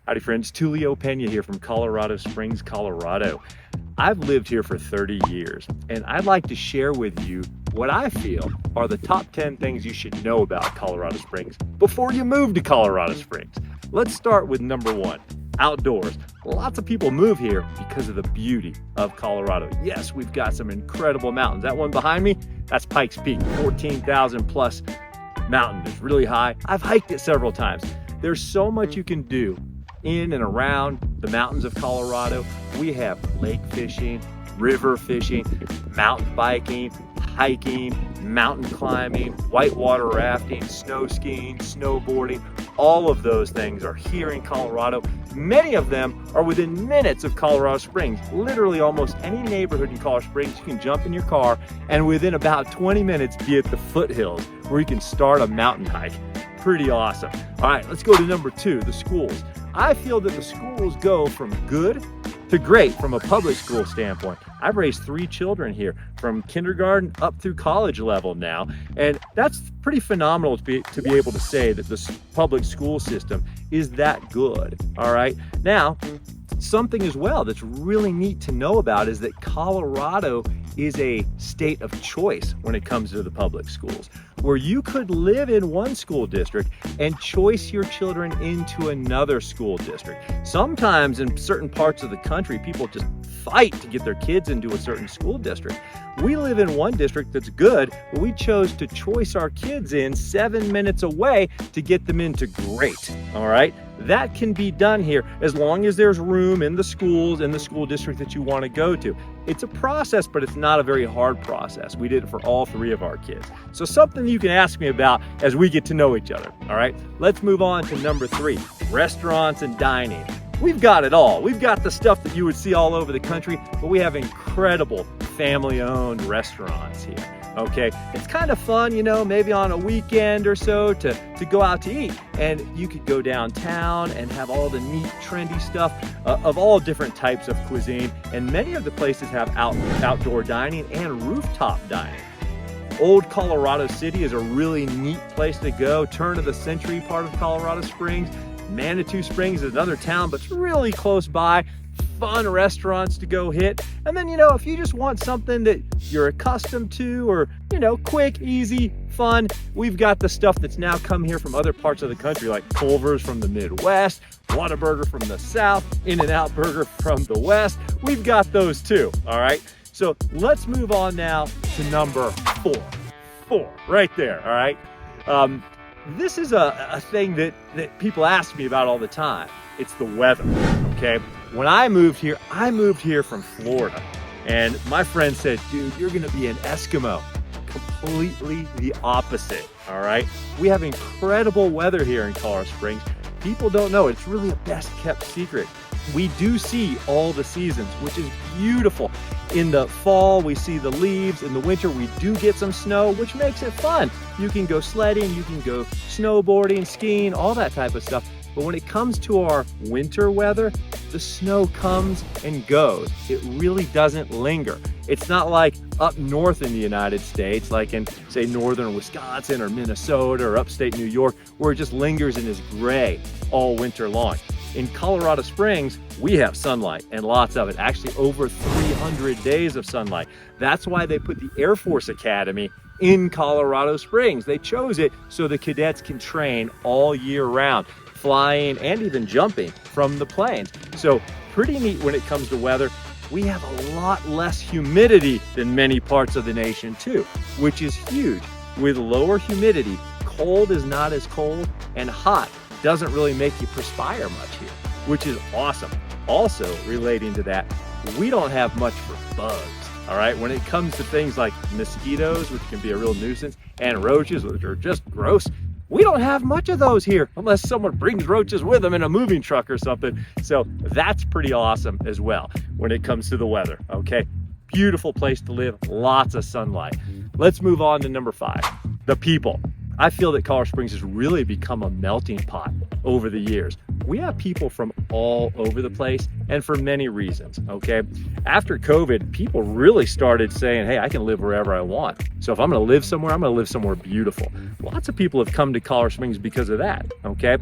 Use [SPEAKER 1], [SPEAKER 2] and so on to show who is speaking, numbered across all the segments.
[SPEAKER 1] Howdy friends, Tulio Peña here from Colorado Springs, Colorado. I've lived here for 30 years and I'd like to share with you what I feel are the top 10 things you should know about Colorado Springs before you move to Colorado Springs. Let's start with number one, outdoors. Lots of people move here because of the beauty of Colorado. Yes, we've got some incredible mountains. That one behind me, that's Pikes Peak, 14,000 plus mountain. It's really high. I've hiked it several times. There's so much you can do in and around the mountains of Colorado. We have lake fishing, river fishing, mountain biking, hiking, mountain climbing, whitewater rafting, snow skiing, snowboarding. All of those things are here in Colorado. Many of them are within minutes of Colorado Springs. Literally almost any neighborhood in Colorado Springs, you can jump in your car and within about 20 minutes be at the foothills where you can start a mountain hike. Pretty awesome. All right, let's go to number two, the schools. I feel that the schools go from good to great from a public school standpoint. I've raised 3 children here from kindergarten up through college level now, and that's pretty phenomenal to be able to say that the public school system is that good. All right, now something as well that's really neat to know about is that Colorado is a state of choice when it comes to the public schools, where you could live in one school district and choice your children into another school district. Sometimes in certain parts of the country, people just fight to get their kids into a certain school district. We live in one district that's good, but we chose to choice our kids in 7 minutes away to get them into great, all right? That can be done here as long as there's room in the schools, in the school district that you want to go to. It's a process, but it's not a very hard process. We did it for all 3 of our kids. So something you can ask me about as we get to know each other, all right? Let's move on to number 3, restaurants and dining. We've got it all. We've got the stuff that you would see all over the country, but we have incredible family-owned restaurants here. Okay, it's kind of fun, you know, maybe on a weekend or so to go out to eat, and you could go downtown and have all the neat trendy stuff of all different types of cuisine, and many of the places have outdoor dining and rooftop dining. Old Colorado City is a really neat place to go. Turn of the century part of Colorado Springs. Manitou Springs is another town, but it's really close by. Fun restaurants to go hit. And then, you know, if you just want something that you're accustomed to, or, you know, quick, easy, fun, we've got the stuff that's now come here from other parts of the country, like Culver's from the Midwest, Whataburger from the South, In-N-Out Burger from the West. We've got those too, all right? So let's move on now to number 4. 4, right there, all right? This is a thing that people ask me about all the time. It's the weather, okay? When I moved here from Florida, and my friend said, dude, you're gonna be an Eskimo. Completely the opposite, all right? We have incredible weather here in Colorado Springs. People don't know, it's really a best kept secret. We do see all the seasons, which is beautiful. In the fall, we see the leaves. In the winter, we do get some snow, which makes it fun. You can go sledding, you can go snowboarding, skiing, all that type of stuff. But when it comes to our winter weather, the snow comes and goes. It really doesn't linger. It's not like up north in the United States, like in, say, northern Wisconsin or Minnesota or upstate New York, where it just lingers and is gray all winter long. In Colorado Springs, we have sunlight, and lots of it, actually over 300 days of sunlight. That's why they put the Air Force Academy in Colorado Springs. They chose it so the cadets can train all year round, flying and even jumping from the planes. So pretty neat when it comes to weather. We have a lot less humidity than many parts of the nation too, which is huge. With lower humidity, cold is not as cold, and hot doesn't really make you perspire much here, which is awesome. Also relating to that, we don't have much for bugs, all right? When it comes to things like mosquitoes, which can be a real nuisance, and roaches, which are just gross, we don't have much of those here unless someone brings roaches with them in a moving truck or something. So that's pretty awesome as well when it comes to the weather, okay? Beautiful place to live, lots of sunlight. Let's move on to number 5, the people. I feel that Colorado Springs has really become a melting pot over the years. we have people from all over the place and for many reasons, okay? After COVID, people really started saying, hey, I can live wherever I want. So if I'm gonna live somewhere, I'm gonna live somewhere beautiful. Lots of people have come to Colorado Springs because of that, okay?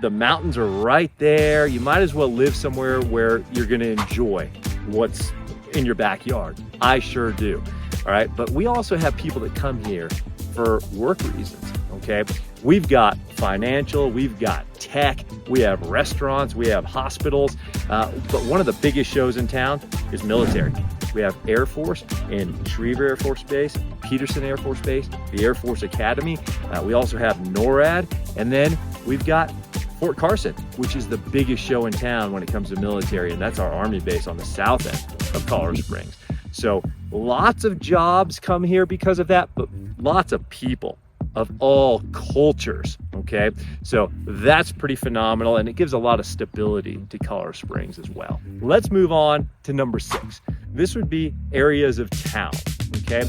[SPEAKER 1] The mountains are right there. You might as well live somewhere where you're gonna enjoy what's in your backyard. I sure do, all right? But we also have people that come here for work reasons, okay? We've got financial, we've got tech, we have restaurants, we have hospitals, but one of the biggest shows in town is military. We have Air Force in Schriever Air Force Base, Peterson Air Force Base, the Air Force Academy. We also have NORAD, and then we've got Fort Carson, which is the biggest show in town when it comes to military, and that's our Army base on the south end of Colorado Springs. So lots of jobs come here because of that, but lots of people of all cultures, okay? So that's pretty phenomenal, and it gives a lot of stability to Colorado Springs as well. Let's move on to number 6. This would be areas of town, okay?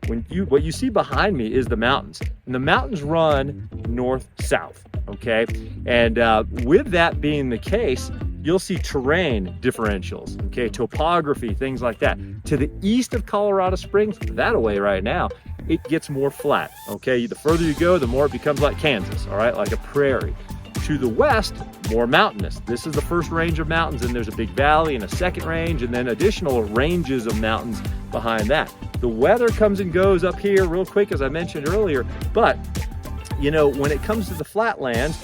[SPEAKER 1] What you see behind me is the mountains, and the mountains run north-south, okay? And with that being the case, you'll see terrain differentials, okay? Topography, things like that. To the east of Colorado Springs, that away right now, it gets more flat, okay? The further you go, the more it becomes like Kansas, all right? Like a prairie. To the west, more mountainous. This is the first range of mountains, and there's a big valley and a second range, and then additional ranges of mountains behind that. The weather comes and goes up here real quick, as I mentioned earlier, but you know, when it comes to the flatlands,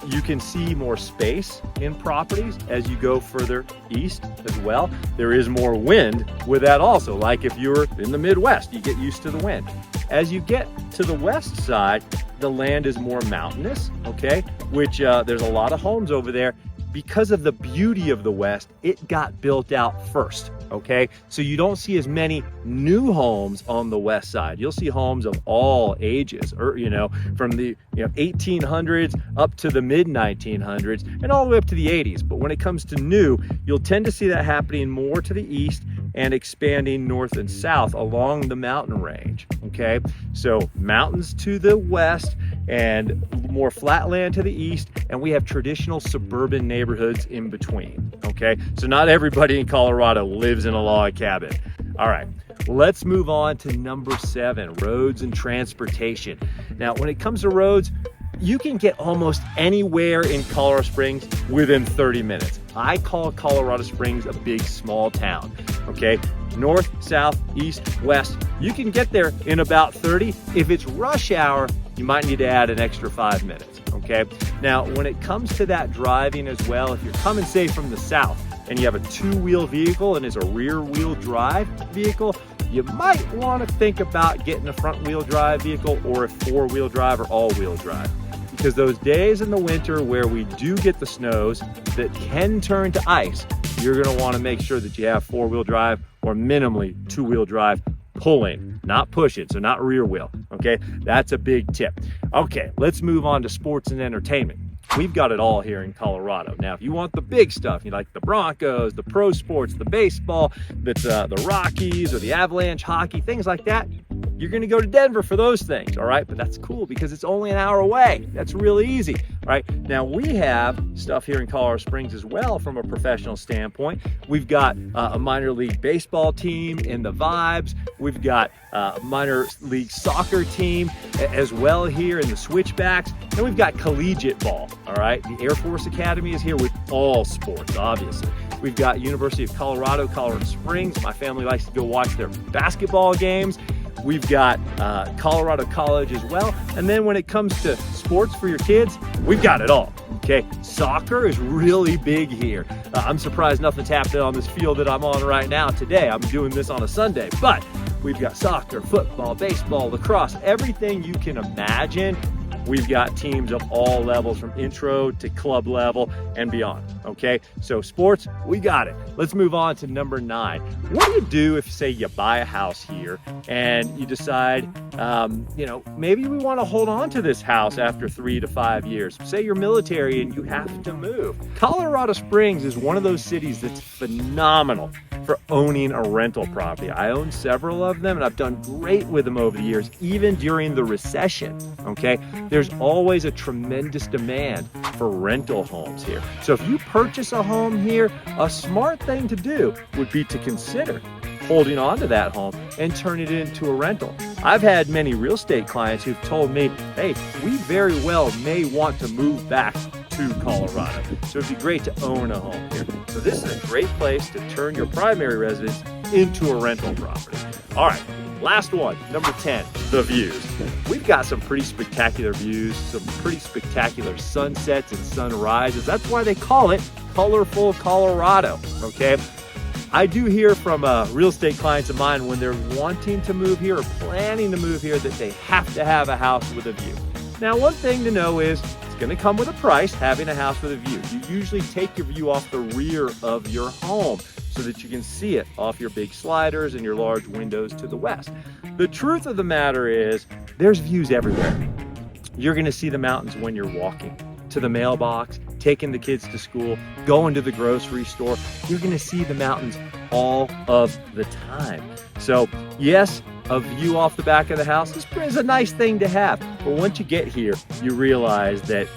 [SPEAKER 1] you can see more space in properties as you go further east as well. There is more wind with that also, like if you're in the Midwest, you get used to the wind. As you get to the west side, the land is more mountainous, okay? Which there's a lot of homes over there. Because of the beauty of the West, it got built out first, okay? So you don't see as many new homes on the west side. You'll see homes of all ages, or, you know, from the 1800s up to the mid-1900s and all the way up to the 80s. But when it comes to new, you'll tend to see that happening more to the east and expanding north and south along the mountain range, okay? So mountains to the west and more flat land to the east, and we have traditional suburban neighborhoods in between, okay? So not everybody in Colorado lives in a log cabin. All right, let's move on to number 7, roads and transportation. Now, when it comes to roads, you can get almost anywhere in Colorado Springs within 30 minutes. I call Colorado Springs a big, small town, okay? North, south, east, west, you can get there in about 30. If it's rush hour, you might need to add an extra 5 minutes, okay? Now, when it comes to that driving as well, if you're coming, say, from the south and you have a 2-wheel vehicle and it's a rear-wheel drive vehicle, you might want to think about getting a front-wheel drive vehicle or a 4-wheel drive or all-wheel drive. Because those days in the winter where we do get the snows that can turn to ice, you're going to want to make sure that you have 4-wheel drive or minimally 2-wheel drive pulling, not pushing, so not rear wheel, okay? That's a big tip. Okay, let's move on to sports and entertainment. We've got it all here in Colorado. Now, if you want the big stuff, you like the Broncos, the pro sports, the baseball, the Rockies or the Avalanche hockey, things like that, you're going to go to Denver for those things, all right? But that's cool because it's only an hour away. That's really easy, right? Now, we have stuff here in Colorado Springs as well from a professional standpoint. We've got a minor league baseball team in the Vibes. We've got a minor league soccer team as well here in the Switchbacks. And we've got collegiate ball, all right? The Air Force Academy is here with all sports, obviously. We've got University of Colorado, Colorado Springs. My family likes to go watch their basketball games. We've got Colorado College as well. And then when it comes to sports for your kids, we've got it all, okay? Soccer is really big here. I'm surprised nothing's happening on this field that I'm on right now today. I'm doing this on a Sunday, but we've got soccer, football, baseball, lacrosse, everything you can imagine. We've got teams of all levels from intro to club level and beyond, okay? So sports, we got it. Let's move on to number 9. What do you do if, say, you buy a house here and you decide, maybe we want to hold on to this house after 3 to 5 years. Say you're military and you have to move. Colorado Springs is one of those cities that's phenomenal for owning a rental property. I own several of them and I've done great with them over the years, even during the recession, okay? there's always a tremendous demand for rental homes here. So if you purchase a home here, a smart thing to do would be to consider holding on to that home and turn it into a rental. I've had many real estate clients who've told me, hey, we very well may want to move back to Colorado. So it'd be great to own a home here. So this is a great place to turn your primary residence into a rental property. All right, last one, number 10, the views. We've got some pretty spectacular views, some pretty spectacular sunsets and sunrises. That's why they call it colorful Colorado, okay? I do hear from real estate clients of mine when they're wanting to move here or planning to move here that they have to have a house with a view. Now, one thing to know is it's going to come with a price, having a house with a view. You usually take your view off the rear of your home so that you can see it off your big sliders and your large windows to the west. The truth of the matter is there's views everywhere. You're going to see the mountains when you're walking to the mailbox, taking the kids to school, going to the grocery store. You're going to see the mountains all of the time. So yes, a view off the back of the house is a nice thing to have. But once you get here, you realize that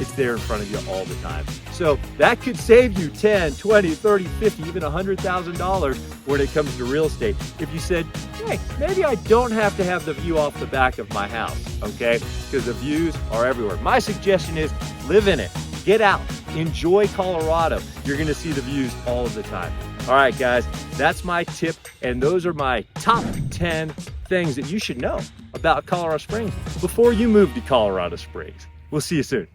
[SPEAKER 1] it's there in front of you all the time. So that could save you 10, 20, 30, 50, even $100,000 when it comes to real estate. If you said, hey, maybe I don't have to have the view off the back of my house, okay? Because the views are everywhere. My suggestion is live in it, get out, enjoy Colorado. You're gonna see the views all of the time. All right, guys, that's my tip. And those are my top 10 things that you should know about Colorado Springs before you move to Colorado Springs. We'll see you soon.